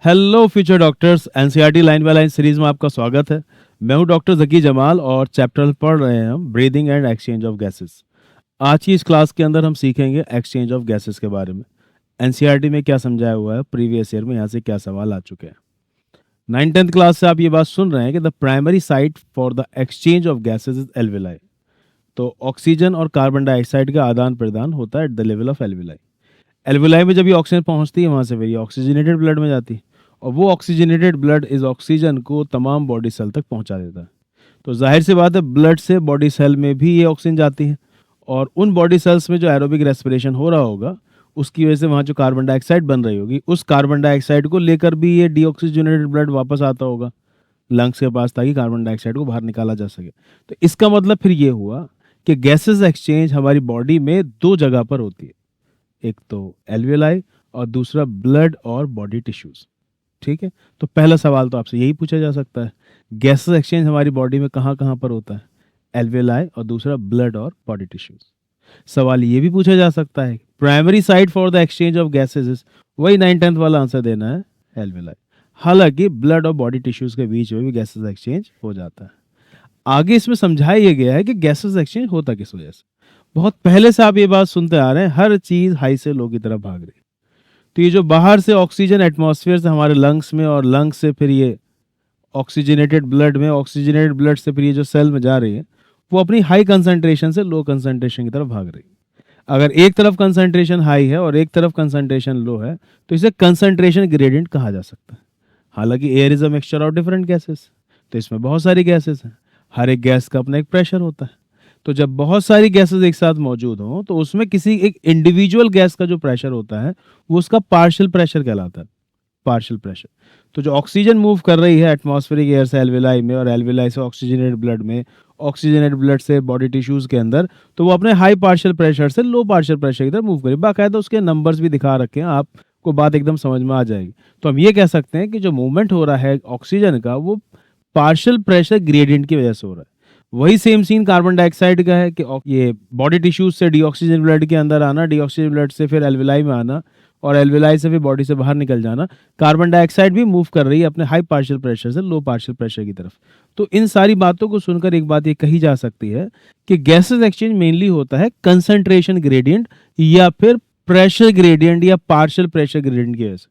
Hello future doctors, NCERT line by line series में आपका स्वागत है। मैं हूं डॉक्टर जकी जमाल और चैप्टर पढ़ रहे हैं हम breathing and exchange of gases. आज की इस क्लास के अंदर हम सीखेंगे एक्सचेंज ऑफ गैसेस के बारे में। एनसीईआरटी में क्या समझाया हुआ है, प्रीवियस ईयर में यहाँ से क्या सवाल आ चुके हैं। 9th-10th क्लास से आप ये बात सुन रहे हैं कि the primary site for the exchange of gases is alveoli. तो ऑक्सीजन और कार्बन डाइऑक्साइड का आदान प्रदान होता है at the level of alveoli. Alveoli में जब ये ऑक्सीजन पहुंचती है वहां से फिर ये ऑक्सीजनेटेड ब्लड में जाती है और वो ऑक्सीजनेटेड ब्लड इस ऑक्सीजन को तमाम बॉडी सेल तक पहुंचा देता है। तो जाहिर सी बात है ब्लड से बॉडी सेल में भी ये ऑक्सीजन जाती है और उन बॉडी सेल्स में जो एरोबिक रेस्पिरेशन हो रहा होगा उसकी वजह से वहाँ जो कार्बन डाइऑक्साइड बन रही होगी उस कार्बन डाइऑक्साइड को लेकर भी ये डीऑक्सीजनेटेड ब्लड वापस आता होगा लंग्स के पास ताकि कार्बन डाइऑक्साइड को बाहर निकाला जा सके। तो इसका मतलब फिर ये हुआ कि गैसेस एक्सचेंज हमारी बॉडी में दो जगह पर होती है, एक तो एल्विलाई और दूसरा ब्लड और बॉडी टिश्यूज। ठीक है, तो पहला सवाल तो आपसे यही पूछा जा सकता है, गैसेस एक्सचेंज हमारी बॉडी में कहाँ कहाँ पर होता है? एल्विलाई और दूसरा ब्लड और बॉडी टिश्यूज। सवाल ये भी पूछा जा सकता है primary site for the exchange of gases, वही 9th-10th वाला आंसर देना है, एल्विलाई। हालांकि ब्लड और बॉडी टिश्यूज के बीच में भी गैसेस एक्सचेंज हो जाता है। आगे इसमें समझाया ये गया है कि गैसेस एक्सचेंज होता किस वजह से। बहुत पहले से आप ये बात सुनते आ रहे हैं, हर चीज हाई से लो की तरफ भाग रही है। तो ये जो बाहर से ऑक्सीजन एटमॉस्फेयर से हमारे लंग्स में और लंग्स से फिर ये ऑक्सीजनेटेड ब्लड में, ऑक्सीजनेटेड ब्लड से फिर ये जो सेल में जा रही है वो अपनी हाई कंसंट्रेशन से लो कंसंट्रेशन की तरफ भाग रही है। अगर एक तरफ कंसंट्रेशन हाई है और एक तरफ कंसंट्रेशन लो है तो इसे कंसंट्रेशन ग्रेडियंट कहा जा सकता है। हालांकि air is a mixture of different gases, तो इसमें बहुत सारी गैसेस हैं, हर एक गैस का अपना एक प्रेशर होता है। तो जब बहुत सारी गैसेस एक साथ मौजूद हों तो उसमें किसी एक इंडिविजुअल गैस का जो प्रेशर होता है वो उसका पार्शियल प्रेशर कहलाता है, पार्शियल प्रेशर। तो जो ऑक्सीजन मूव कर रही है एटमॉस्फेरिक एयर से एल्विलाई में और एल्विलाई से ऑक्सीजनेटेड ब्लड में, ऑक्सीजनेटेड ब्लड से बॉडी टिश्यूज के अंदर, तो वो अपने हाई पार्शियल प्रेशर से लो पार्शियल प्रेशर की तरफ मूव करेगी। बाकायदा उसके नंबर्स भी दिखा रखे हैं, आपको बात एकदम समझ में आ जाएगी। तो हम ये कह सकते हैं कि जो मूवमेंट हो रहा है ऑक्सीजन का वो पार्शियल प्रेशर ग्रेडियंट की वजह से हो रहा है। वही सेम सीन कार्बन डाइऑक्साइड का है कि ये बॉडी टिश्यूज से डीऑक्सीजन ब्लड के अंदर आना, डीऑक्सीजन ब्लड से फिर एल्विलाई में आना और एल्विलाई से फिर बॉडी से बाहर निकल जाना। कार्बन डाइऑक्साइड भी मूव कर रही है अपने हाई पार्शियल प्रेशर से लो पार्शियल प्रेशर की तरफ। तो इन सारी बातों को सुनकर एक बात ये कही जा सकती है कि गैसेस एक्सचेंज मेनली होता है कंसंट्रेशन ग्रेडियंट या फिर प्रेशर ग्रेडियंट या पार्शियल प्रेशर ग्रेडियंट की वजह से।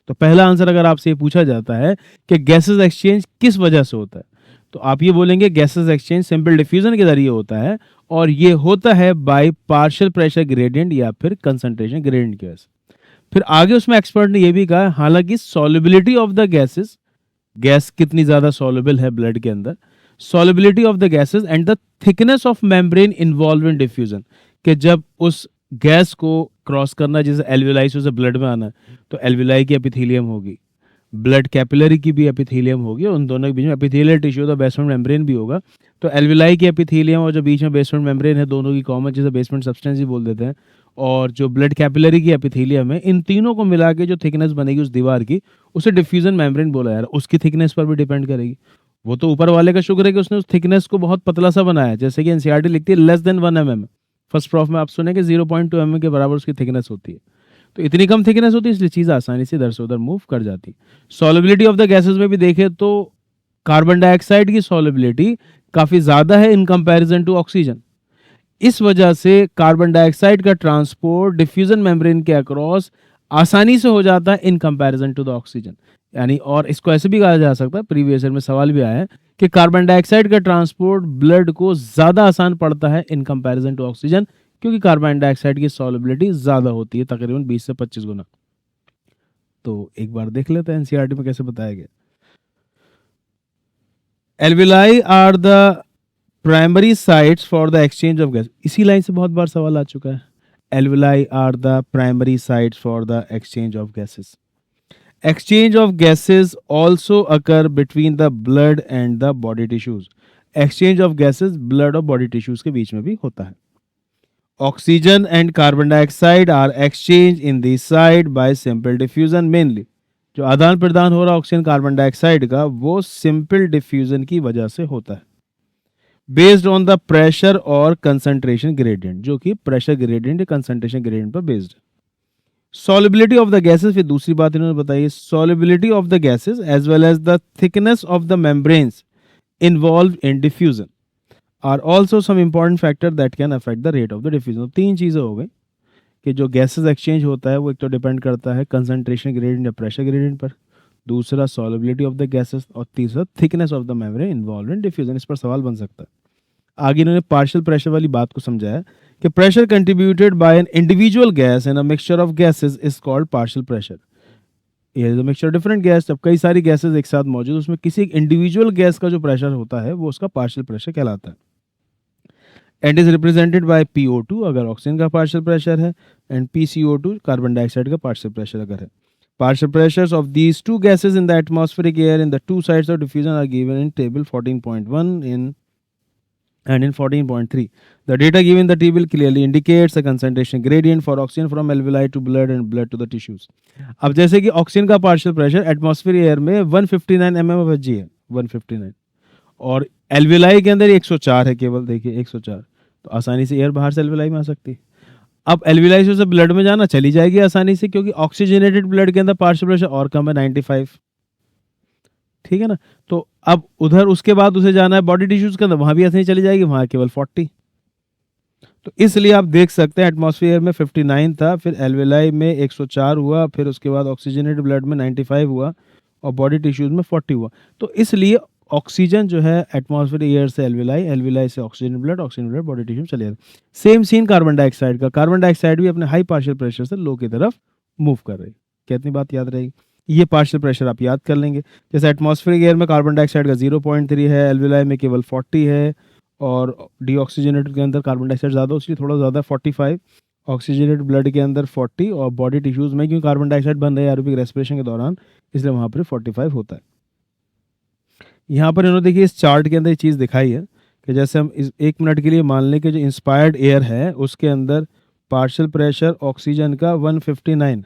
तो पहला आंसर अगर आपसे ये पूछा जाता है कि गैसेस एक्सचेंज किस वजह से होता है तो आप ये बोलेंगे गैसेस एक्सचेंज सिंपल डिफ्यूजन के जरिए होता है और ये होता है बाय पार्शियल प्रेशर ग्रेडियंट या फिर कंसंट्रेशन ग्रेडियंट की वजह से। फिर आगे उसमें एक्सपर्ट ने ये भी कहा हालांकि solubility of the gases, gas कितनी ज्यादा सॉल्युबल है ब्लड के अंदर, solubility of the gases and the thickness of membrane involve in diffusion, कि जब उस गैस को क्रॉस करना जैसे एल्विलाई से ब्लड में आना है तो एल्विलाई की एपिथेलियम होगी, ब्लड कैपिलरी की भी एपिथेलियम होगी और उन दोनों के बीच में एपिथेलियल टिश्यू तो बेसमेंट मेम्ब्रेन भी होगा। तो एल्विलाई की एपिथेलियम और जो बीच में बेसमेंट मेम्ब्रेन है दोनों की कॉमन जिसे बेसमेंट सब्सटेंस भी बोल देते हैं, और जो ब्लड कैपिलरी की एपिथेलियम है, इन तीनों को मिला के जो थिकनेस बनेगी उस दीवार की उसे डिफ्यूजन मेम्ब्रेन बोला जा रहा है। उसकी थिकनेस पर भी डिपेंड करेगी। वो तो ऊपर वाले का शुक्र है कि उसने उस थिकनेस को बहुत पतला सा बनाया, जैसे कि एनसीईआरटी लिखती है less than 1 mm। First prof में आप सुने कि 0.2 mm के बराबर उसकी थिकनेस होती है। तो इतनी कम थिकनेस होती है इसलिए चीज आसानी से इधर से उधर मूव कर जाती है। सॉल्युबिलिटी ऑफ द गैसेस में भी देखें तो कार्बन डाइऑक्साइड की सॉल्युबिलिटी काफी ज्यादा है इन कंपैरिजन टू ऑक्सीजन। इस वजह से कार्बन डाइऑक्साइड का ट्रांसपोर्ट डिफ्यूजन मेम्ब्रेन के अक्रॉस आसानी से हो जाता है in comparison to the oxygen. यानी और इसको ऐसे भी कहा जा सकता है, प्रीवियस ईयर में सवाल भी आया है कि कार्बन डाइऑक्साइड का ट्रांसपोर्ट ब्लड को ज्यादा आसान पड़ता है इन कंपैरिजन टू ऑक्सीजन, क्योंकि कार्बन डाइऑक्साइड की सॉल्युबिलिटी ज्यादा होती है, तकरीबन 20 से 25 गुना। तो एक बार देख लेते हैं एनसीईआरटी में कैसे बताया गया। Alveoli are the primary sites for the exchange of gas, इसी लाइन से बहुत बार सवाल आ चुका है। Alveoli are the primary sites for the exchange of gases. Exchange of gases also occur between the blood and the body tissues. Exchange of gases blood और body tissues के बीच में भी होता है। Oxygen and carbon dioxide are exchange in this side by simple diffusion mainly. जो आदान प्रदान हो रहा है ऑक्सीजन कार्बन डाइऑक्साइड का वो सिंपल डिफ्यूजन की वजह से होता है, बेस्ड ऑन द प्रेशर और कंसंट्रेशन ग्रेडियंट, जो कि प्रेशर ग्रेडियंट या कंसंट्रेशन ग्रेडियंट पर बेस्ड है। solubility of the gases, फिर दूसरी बात इन्होंने बताई है, solubility of the gases as well as the thickness of the membranes involved in diffusion are also some important factor that can affect the rate of the diffusion. तीन चीजें हो गई कि जो गैसेस एक्सचेंज होता है वो एक तो डिपेंड करता है कंसंट्रेशन ग्रेडियंट या प्रेशर ग्रेडियंट पर, दूसरा सॉलिबिलिटी ऑफ द गैसेस और तीसरा thickness of the membrane involve in diffusion. इस पर सवाल बन सकता है। आगे इन्होंने पार्शियल प्रेशर वाली बात को समझाया कि pressure contributed bye an individual gas in a mixture of gases is called partial pressure. ये जो मिक्सचर डिफरेंट गैस, जब कई सारी गैसेस एक साथ मौजूद, उसमें किसी एक इंडिविजुअल गैस का जो प्रेशर होता है वो उसका पार्शियल प्रेशर कहलाता है। And is represented by PO2 अगर ऑक्सीजन का पार्शियल प्रेशर है, एंड PCO2 कार्बन डाइऑक्साइड का पार्शियल प्रेशर अगर है। Partial pressures of these two gases in the atmospheric air in the two sides of diffusion are given in table 14.1 and in 14.3. The data given in the table clearly indicates a concentration gradient for oxygen from alveoli to blood and blood to the tissues. अब जैसे कि oxygen का partial pressure atmospheric air में 159 mmHg है, 159, और alveoli के अंदर 104 है केवल, देखिए 104, तो आसानी से एयर बाहर से एल्वेलाई में आ सकती है। अब एल्वेलाई से ब्लड में जाना चली जाएगी आसानी से, क्योंकि ऑक्सीजनेटेड ब्लड के अंदर पार्शियल प्रेशर और कम है 95, ठीक है ना। तो अब उधर उसके बाद उसे जाना है बॉडी टिश्यूज के अंदर, वहां भी आसानी चली जाएगी, वहां केवल 40। तो इसलिए आप देख सकते हैं एटमॉस्फेयर में 59 था, फिर एल्वेलाई में 104 हुआ, फिर उसके बाद ऑक्सीजनेटेड ब्लड में 95 हुआ और बॉडी टिश्यूज में 40 हुआ। तो इसलिए ऑक्सीजन जो है एटमॉस्फेरिक एयर से एल्वेलाई, एल्वेलाई से ऑक्सीजन ब्लड बॉडी टिश्यू चले जाता है। सेम सीन कार्बन डाइऑक्साइड का, कार्बन डाइऑक्साइड भी अपने हाई पार्शियल प्रेशर से लो की तरफ मूव कर रही है। कितनी बात याद रहेगी, ये पार्शियल प्रेशर आप याद कर लेंगे। जैसे एटमॉस्फेरिक एयर में कार्बन डाइऑक्साइड का 0.3 है, एल्वेलाई में केवल 40 है, और डीऑक्सीजनेटेड के अंदर कार्बन डाइऑक्साइड ज़्यादा, इसलिए थोड़ा ज़्यादा 45, ऑक्सीजनेटेड ब्लड के अंदर 40, और बॉडी टिश्यूज में क्योंकि कार्बन डाइऑक्साइड बन रहा है एरोबिक रेस्पिरेशन के दौरान, इसलिए वहाँ पर 45 होता है। यहाँ पर इन्होंने देखिए इस चार्ट के अंदर ये चीज़ दिखाई है कि जैसे हम इस 1 मिनट के लिए मान लें कि जो इंस्पायर्ड एयर है उसके अंदर पार्शियल प्रेशर ऑक्सीजन का 159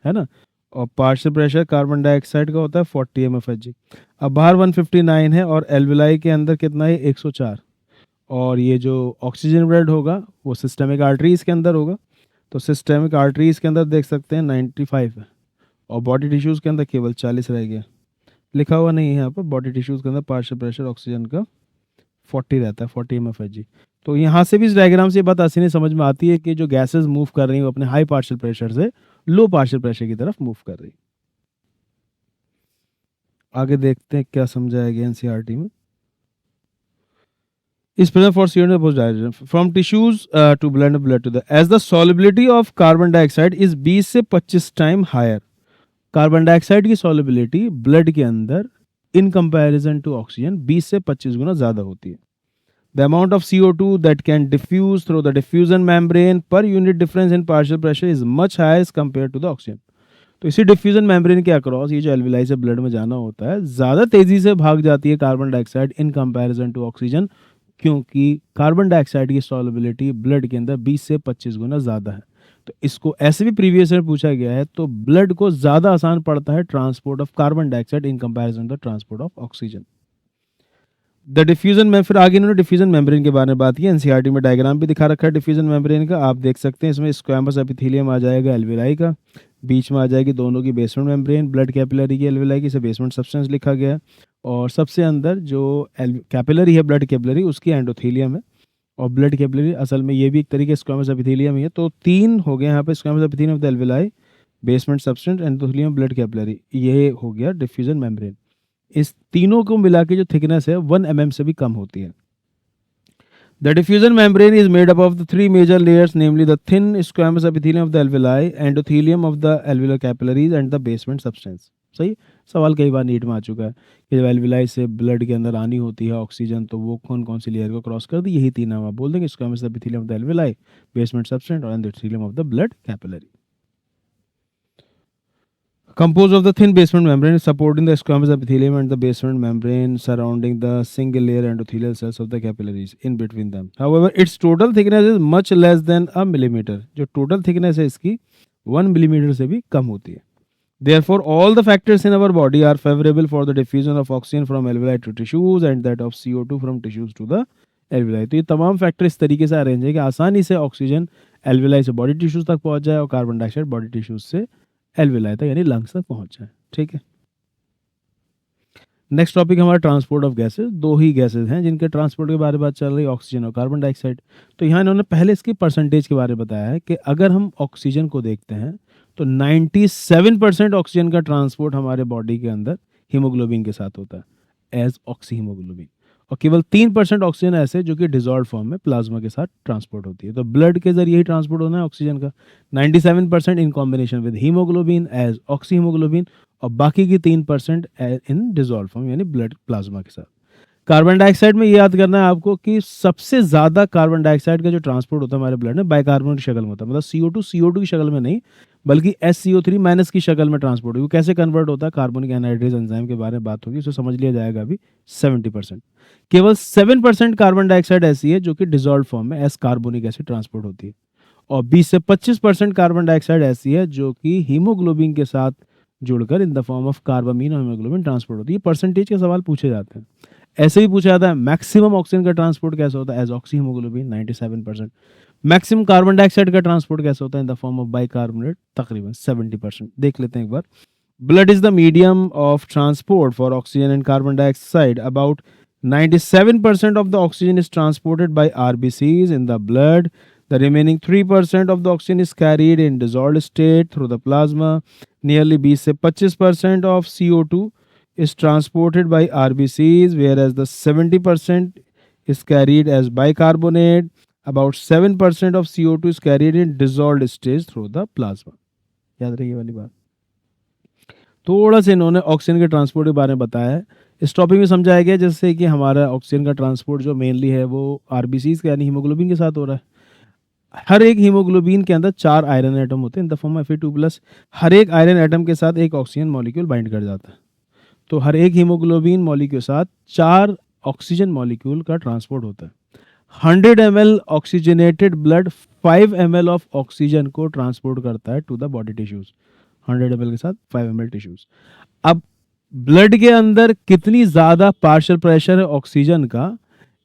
है ना, और पार्शियल प्रेशर कार्बन डाइऑक्साइड का होता है 40 mmHg। अब बाहर 159 है और एल्वेलाई के अंदर कितना है 104, और ये जो ऑक्सीजन ब्लड होगा वो सिस्टमिक आर्टरीज के अंदर होगा, तो सिस्टमिक आर्टरीज के अंदर देख सकते हैं 95 है, और बॉडी टिश्यूज़ के अंदर केवल 40 रह गया। लिखा हुआ नहीं है यहाँ पर, बॉडी टिश्यूज़ के अंदर पार्शियल प्रेशर ऑक्सीजन का 40 रहता है, 40 mmHg। तो यहाँ से भी इस डायग्राम से बात आसानी समझ में आती है कि जो गैसेस मूव कर रही हैं वो अपने हाई पार्शियल प्रेशर से लो पार्शियल प्रेशर की तरफ मूव कर रही है। आगे देखते हैं क्या समझाया गया एनसीईआरटी में। is present for CO2 opposite direction from tissues to blood to the as the solubility of carbon dioxide is 20 से 25 टाइम हायर। कार्बन डाइऑक्साइड की सॉल्युबिलिटी ब्लड के अंदर इन कंपैरिजन टू ऑक्सीजन 20 से 25 गुना ज़्यादा होती है। The amount of CO2 that can diffuse through the diffusion membrane per unit difference in partial pressure is much higher as compared to the oxygen। तो इसी diffusion membrane के across ये जो alveoli से ब्लड में जाना होता है ज़्यादा तेज़ी से भाग जाती है carbon dioxide in comparison to oxygen, क्योंकि कार्बन डाइऑक्साइड की सॉल्युबिलिटी ब्लड के अंदर 20 से 25 गुना ज़्यादा है। तो इसको ऐसे भी प्रीवियस में पूछा गया है, तो ब्लड को ज़्यादा आसान पड़ता है transport of carbon dioxide in comparison to transport of oxygen. The diffusion में फिर आगे इन्होंने डिफ्यूजन मेम्ब्रेन के बारे में बात की। एनसीईआरटी में डायग्राम भी दिखा रखा है डिफ्यूजन मेम्ब्रेन का, आप देख सकते हैं। इसमें स्क्वैमस एपिथेलियम आ जाएगा एल्वेलाई का, बीच में आ जाएगी दोनों की बेसमेंट मेम्ब्रेन, ब्लड कैपिलरी की एल्वेलाई की, इसे बेसमेंट सब्सटेंस लिखा गया है, और सबसे अंदर जो कैपिलरी है ब्लड कैपिलरी उसकी एंडोथेलियम है, और ब्लड कैपिलरी असल में ये भी एक तरीके स्क्वैमस एपिथेलियम ही है। तो 3 हो गए यहाँ पे, squamous epithelium of the alveoli, basement substance, endothelium, blood capillary, ये हो गया डिफ्यूजन मेम्ब्रेन। इस तीनों को मिला के जो थिकनेस है 1 mm से भी कम होती है। The diffusion membrane is made up of the 3 major layers, namely the thin squamous epithelium of the alveoli, endothelium of the alveolar capillaries and the basement substance। सही सवाल कई बार नीट में आ चुका है कि जब एल्वेलाई से ब्लड के अंदर आनी होती है ऑक्सीजन, तो वो कौन कौन सी लेयर को क्रॉस कर दी, यही 3 नाम आप बोल देंगे, squamous epithelium of the alveoli, basement substance और endothelium of the blood capillary. Composed of the thin basement membrane supporting the squamous epithelium and the basement membrane surrounding the single layer endothelial cells of the capillaries in between them. However, its total thickness is much less than a millimeter। जो total thickness है इसकी 1 millimeter से भी कम होती है। Therefore, all the factors in our body are favorable for the diffusion of oxygen from alveoli to tissues and that of CO2 from tissues to the alveoli. तो ये तमाम फैक्टर इस तरीके से अरेंज है कि आसानी से ऑक्सीजन एल्विलाई से बॉडी टिश्यूज तक पहुंच जाए और कार्बन डाइऑक्साइड बॉडी टिश्यूज से एल्विलाई तक यानी लंग्स तक पहुंच जाए। ठीक है, नेक्स्ट टॉपिक हमारा ट्रांसपोर्ट ऑफ गैसेस। दो ही गैसेस हैं जिनके ट्रांसपोर्ट के बारे में बात चल रही है, ऑक्सीजन और कार्बन डाइऑक्साइड। तो यहाँ इन्होंने पहले इसकी परसेंटेज के बारे में बताया है कि अगर हम ऑक्सीजन को देखते हैं तो 97% ऑक्सीजन का ट्रांसपोर्ट हमारे बॉडी के अंदर हीमोग्लोबिन के साथ होता है एज ऑक्सी हीमोग्लोबिन, और केवल 3% ऑक्सीजन ऐसे जो कि डिजॉल्व फॉर्म में प्लाज्मा के साथ ट्रांसपोर्ट होती है। तो ब्लड के जरिए ही ट्रांसपोर्ट होना है ऑक्सीजन का 97% in combination with haemoglobin as oxy haemoglobin, और बाकी की 3% इन डिजॉल्व फॉर्म यानी ब्लड प्लाज्मा के साथ। कार्बन डाइऑक्साइड में ये याद करना है आपको कि सबसे ज्यादा कार्बन डाइऑक्साइड का जो ट्रांसपोर्ट होता है हमारे ब्लड में बाइकार्बोनेट की शक्ल में होता है, मतलब CO2 की शक्ल में नहीं बल्कि SCO3 माइनस की शक्ल में ट्रांसपोर्ट होगी। कैसे कन्वर्ट होता है, कार्बोनिक एनहाइड्रेज एंजाइम के बारे में बात होगी, उसे समझ लिया जाएगा अभी। 70%, केवल 7% कार्बन डाइऑक्साइड ऐसी है जो कि डिजॉल्व फॉर्म में एस कार्बोनिक एसिड ट्रांसपोर्ट होती है, और 20 से 25% कार्बन डाइऑक्साइड ऐसी है जो कि हीमोग्लोबिन के साथ जुड़कर इन द फॉर्म ऑफ कार्बामीन और हीमोग्लोबिन ट्रांसपोर्ट होती है। परसेंटेज के सवाल पूछे जाते हैं। ऐसे ही पूछा जाता है मैक्सिमम ऑक्सीजन का ट्रांसपोर्ट कैसे होता है as oxy haemoglobin 97%, maximum carbon dioxide का ट्रांसपोर्ट कैसे होता है in the form of bicarbonate तकरीबन 70%। देख लेते हैं एक बार। Blood is the medium of transport for oxygen and carbon dioxide. About 97% of the oxygen is transported by RBCs in the blood. The remaining 3% of the oxygen is carried in dissolved state through the plasma. Nearly 20 से 25% of CO2 is transported by RBCs, whereas the 70% is carried as bicarbonate. About 7% of CO2 is carried in dissolved stage through the plasma. याद रखिए वाली बात। थोड़ा सा इन्होंने oxygen के transport के बारे में बताया है। इस टॉपिक में समझाया गया जैसे कि हमारा ऑक्सीजन का ट्रांसपोर्ट जो मेनली है वो आरबीसीज के यानी हीमोग्लोबिन के साथ हो रहा है। हर एक हीमोग्लोबिन के अंदर 4 आयरन एटम होते हैं इन द फॉर्म ऑफ Fe2+। हर एक आयरन एटम के साथ एक ऑक्सीजन मॉलिक्यूल बाइंड कर जाता है। तो हर एक हीमोग्लोबिन मॉलिक्यूल के साथ 4 ऑक्सीजन मॉलिक्यूल का ट्रांसपोर्ट होता है। 100 ml oxygenated blood 5 ml of oxygen को ट्रांसपोर्ट करता है to the body tissues. 100 ml के साथ 5 ml टिश्यूज। अब ब्लड के अंदर कितनी ज्यादा पार्शियल प्रेशर है ऑक्सीजन का,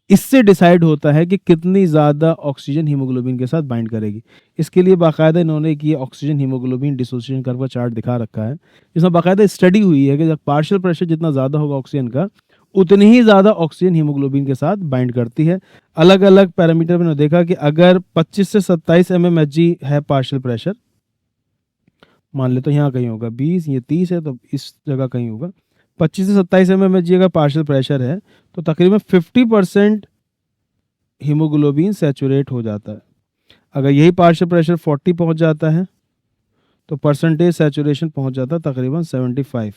इससे डिसाइड होता है कि कितनी ज्यादा ऑक्सीजन हीमोग्लोबिन के साथ बाइंड करेगी। इसके लिए बाकायदा इन्होंने कि ऑक्सीजन हीमोग्लोबिन डिसोसिएशन कर्व का चार्ट दिखा रखा है। इसमें बाकायदा स्टडी हुई है कि जब पार्शियल प्रेशर जितना ज्यादा होगा ऑक्सीजन का उतनी ही ज्यादा ऑक्सीजन हीमोग्लोबिन के साथ बाइंड करती है। अलग अलग पैरामीटर में देखा कि अगर 25 से 27 mmHg है पार्शियल प्रेशर, मान ले तो यहाँ कहीं होगा 20, ये 30 है तो इस जगह कहीं होगा 25 से 27 mmHg अगर पार्शियल प्रेशर है तो तकरीबन 50% हीमोग्लोबिन सैचुरेट हो जाता है। अगर यही पार्शियल प्रेशर 40 पहुंच जाता है तो परसेंटेज सैचुरेशन पहुंच जाता है तकरीबन 75,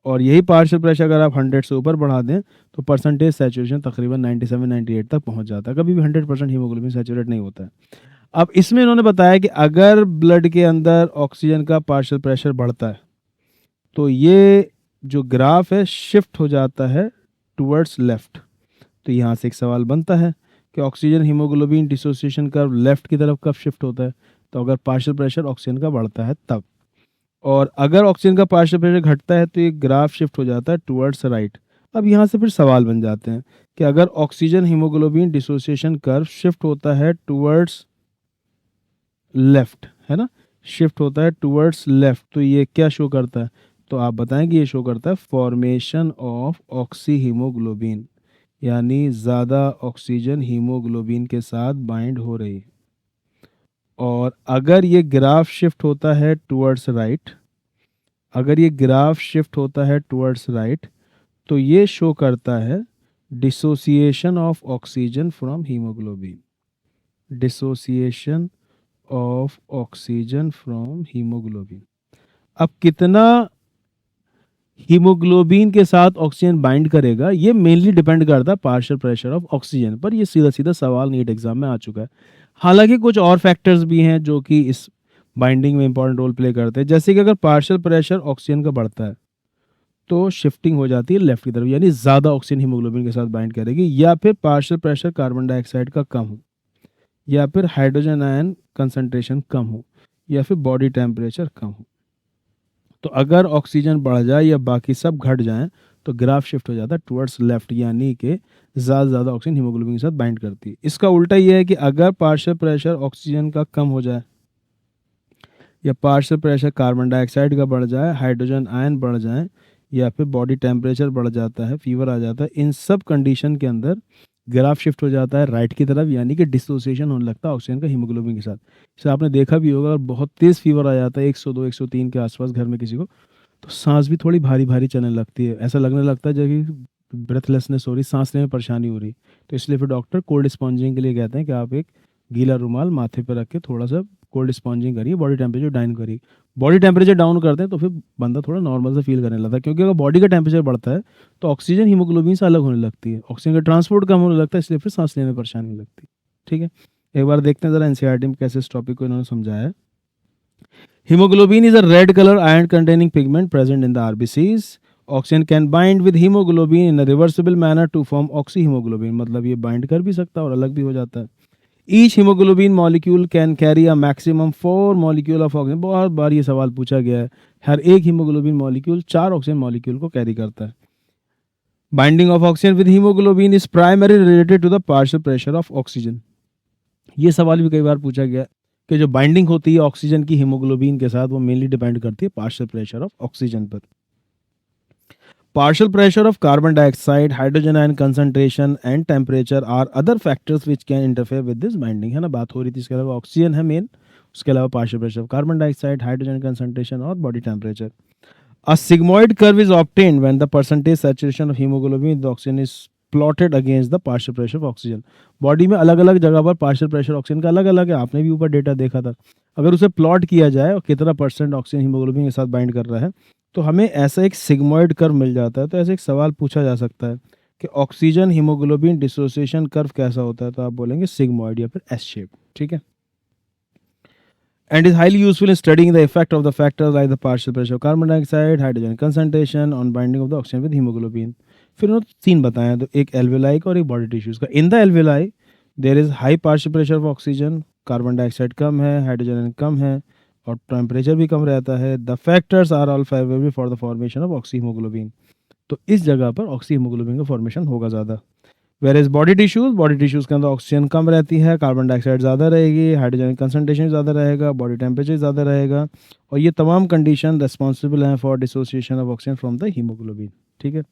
और यही पार्शियल प्रेशर अगर आप 100 से ऊपर बढ़ा दें तो परसेंटेज सैचुरेशन तकरीबन 97-98 तक पहुंच जाता है। कभी भी 100% हीमोग्लोबिन सैचुरेट नहीं होता है। अब इसमें इन्होंने बताया कि अगर ब्लड के अंदर ऑक्सीजन का पार्शियल प्रेशर बढ़ता है तो ये जो ग्राफ है शिफ्ट हो जाता है टुवर्ड्स लेफ्ट। तो यहाँ से एक सवाल बनता है कि oxygen haemoglobin dissociation curve left की तरफ कब शिफ्ट होता है, तो अगर पार्शियल प्रेशर ऑक्सीजन का बढ़ता है तब, और अगर ऑक्सीजन का पार्शियल प्रेशर घटता है तो ये ग्राफ शिफ्ट हो जाता है टुवर्ड्स राइट। अब यहाँ से फिर सवाल बन जाते हैं कि अगर oxygen haemoglobin dissociation curve shift होता है टुवर्ड्स लेफ्ट, है ना, शिफ्ट होता है टुवर्ड्स लेफ्ट, तो ये क्या शो करता है, तो आप बताएंगे ये शो करता है फॉर्मेशन ऑफ ऑक्सी हीमोग्लोबिन, यानी ज़्यादा ऑक्सीजन हीमोग्लोबिन के साथ बाइंड हो रही है। और अगर ये ग्राफ शिफ्ट होता है टुवर्ड्स राइट, अगर ये ग्राफ शिफ्ट होता है टुवर्ड्स राइट तो ये शो करता है dissociation of oxygen from haemoglobin, dissociation of oxygen from haemoglobin. अब कितना हीमोग्लोबिन के साथ ऑक्सीजन बाइंड करेगा ये मेनली डिपेंड करता है पार्शियल प्रेशर ऑफ ऑक्सीजन पर। ये सीधा सीधा सवाल नीट एग्जाम में आ चुका है। हालांकि कुछ और फैक्टर्स भी हैं जो कि इस बाइंडिंग में इंपॉर्टेंट रोल प्ले करते हैं, जैसे कि अगर पार्शियल प्रेशर ऑक्सीजन का बढ़ता है तो शिफ्टिंग हो जाती है लेफ्ट की तरफ, यानी ज़्यादा ऑक्सीजन हीमोग्लोबिन के साथ बाइंड करेगी, या फिर पार्शियल प्रेशर कार्बन डाइऑक्साइड का कम हो, या फिर हाइड्रोजन आयन कंसंट्रेशन कम हो, या फिर बॉडी टेम्परेचर कम हो। तो अगर ऑक्सीजन बढ़ जाए या बाकी सब घट जाएं तो ग्राफ शिफ्ट हो जाता है टुवर्ड्स लेफ्ट, यानी कि ज़्यादा से ज़्यादा ऑक्सीजन हीमोग्लोबिन के साथ बाइंड करती है। इसका उल्टा ये है कि अगर पार्शियल प्रेशर ऑक्सीजन का कम हो जाए या पार्शियल प्रेशर कार्बन डाइऑक्साइड का बढ़ जाए, हाइड्रोजन आयन बढ़ जाए, या फिर बॉडी टेम्परेचर बढ़ जाता है, फीवर आ जाता है, इन सब कंडीशन के अंदर ग्राफ शिफ्ट हो जाता है राइट की तरफ, यानी कि डिसोसिएशन होने लगता है ऑक्सीजन का हीमोग्लोबिन के साथ। इसे आपने देखा भी होगा, अगर बहुत तेज़ फीवर आ जाता है 102 103 के आसपास घर में किसी को, तो सांस भी थोड़ी भारी भारी चलने लगती है, ऐसा लगने लगता है जैसे कि ब्रेथलेसनेस हो रही, सांस लेने में परेशानी हो रही। तो इसलिए फिर डॉक्टर कोल्ड स्पॉन्जिंग के लिए कहते हैं कि आप एक गीला रुमाल माथे पर रख के थोड़ा सा कोल्ड स्पॉन्जिंग करिए, बॉडी टेम्परेचर डाउन करिए। बॉडी टेम्परेचर डाउन करते हैं तो फिर बंदा थोड़ा नॉर्मल सा फील करने लगता है, क्योंकि अगर बॉडी का टेम्परेचर बढ़ता है तो ऑक्सीजन हीमोग्लोबिन से अलग होने लगती है, ऑक्सीजन का ट्रांसपोर्ट कम होने लगता है, इसलिए फिर सांस लेने में परेशानी होने लगती है। ठीक है, एक बार देखते हैं जरा एनसीईआरटी में कैसे इस टॉपिक को इन्होंने समझाया है। Hemoglobin is a red color iron containing pigment present in the RBCs. Oxygen can bind with hemoglobin in a reversible manner to form oxyhemoglobin. मतलब ये bind कर भी सकता है और अलग भी हो जाता है। Each hemoglobin molecule can carry a maximum 4 molecule of oxygen. बहुत बार ये सवाल पूछा गया है। हर एक hemoglobin molecule 4 ऑक्सीजन molecule को कैरी करता है। Binding of oxygen with hemoglobin is primarily related to the partial pressure of oxygen. ये सवाल भी कई बार पूछा गया कि जो बाइंडिंग होती है ऑक्सीजन की हीमोग्लोबिन के साथ, वो मेनली डिपेंड करती है पार्शियल प्रेशर ऑफ ऑक्सीजन पर। Partial pressure of carbon dioxide, hydrogen ion concentration and temperature are other factors which can interfere with this binding. है ना, बात हो रही थी, इसके अलावा ऑक्सीजन है मेन, उसके अलावा partial pressure of carbon dioxide, hydrogen concentration और body temperature. A sigmoid curve is obtained when the percentage saturation of hemoglobin with oxygen is plotted against the partial pressure of oxygen. Body में अलग अलग जगह पर partial pressure oxygen का अलग अलग है, आपने भी ऊपर डेटा देखा था। अगर उसे प्लॉट किया जाए और कितना परसेंट ऑक्सीजन हीमोग्लोबिन के साथ बाइंड कर रहा है, तो हमें ऐसा एक सिग्मॉइड कर्व मिल जाता है। तो ऐसे एक सवाल पूछा जा सकता है कि ऑक्सीजन हीमोग्लोबिन डिसोसिएशन कर्व कैसा होता है, तो आप बोलेंगे सिग्मॉइड या फिर एस शेप। ठीक है, and is highly useful in studying the effect of the factors like the partial pressure of carbon dioxide, hydrogen concentration on binding of the oxygen with hemoglobin. फिर उन्होंने 3 बताया, तो एक एल्वेलाई का और एक बॉडी टिश्यूज का। In the alveoli there is high partial pressure of oxygen, carbon dioxide कम है, हाइड्रोजन कम है और टेम्परेचर भी कम रहता है। The factors are all favourable for the formation of oxy haemoglobin. तो इस जगह पर ऑक्सी हीमोग्लोबिन का फॉर्मेशन होगा ज़्यादा। वेयर बॉडी टिश्यूज़ के अंदर ऑक्सीजन कम रहती है, कार्बन डाइऑक्साइड ज़्यादा रहेगी, हाइड्रोजन कंसंट्रेशन ज़्यादा रहेगा, बॉडी टेम्परेचर ज़्यादा रहेगा, और ये तमाम कंडीशन रिस्पॉन्सिबल हैं for dissociation of oxygen from the haemoglobin. ठीक है,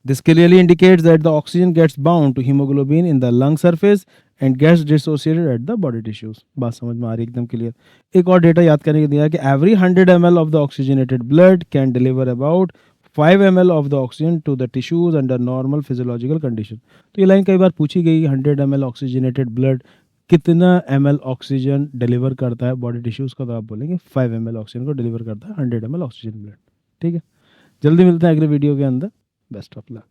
this clearly indicates that the oxygen gets bound to haemoglobin in the lung surface and gets dissociated at the body tissues. बात समझ में आ रही है एकदम क्लियर। एक और डेटा याद करने के दिया है कि every 100 ml of the oxygenated blood can deliver about 5 ml of the oxygen to the tissues under normal physiological condition। तो ये लाइन कई बार पूछी गई, 100 ml ऑक्सीजनेटेड ब्लड कितना ml ऑक्सीजन डिलीवर करता है बॉडी टिश्यूज़ का, तो आप बोलेंगे 5 ml ऑक्सीजन को डिलीवर करता है 100 ml ऑक्सीजन ब्लड। ठीक है, जल्दी मिलते हैं अगले वीडियो के अंदर। Best of luck.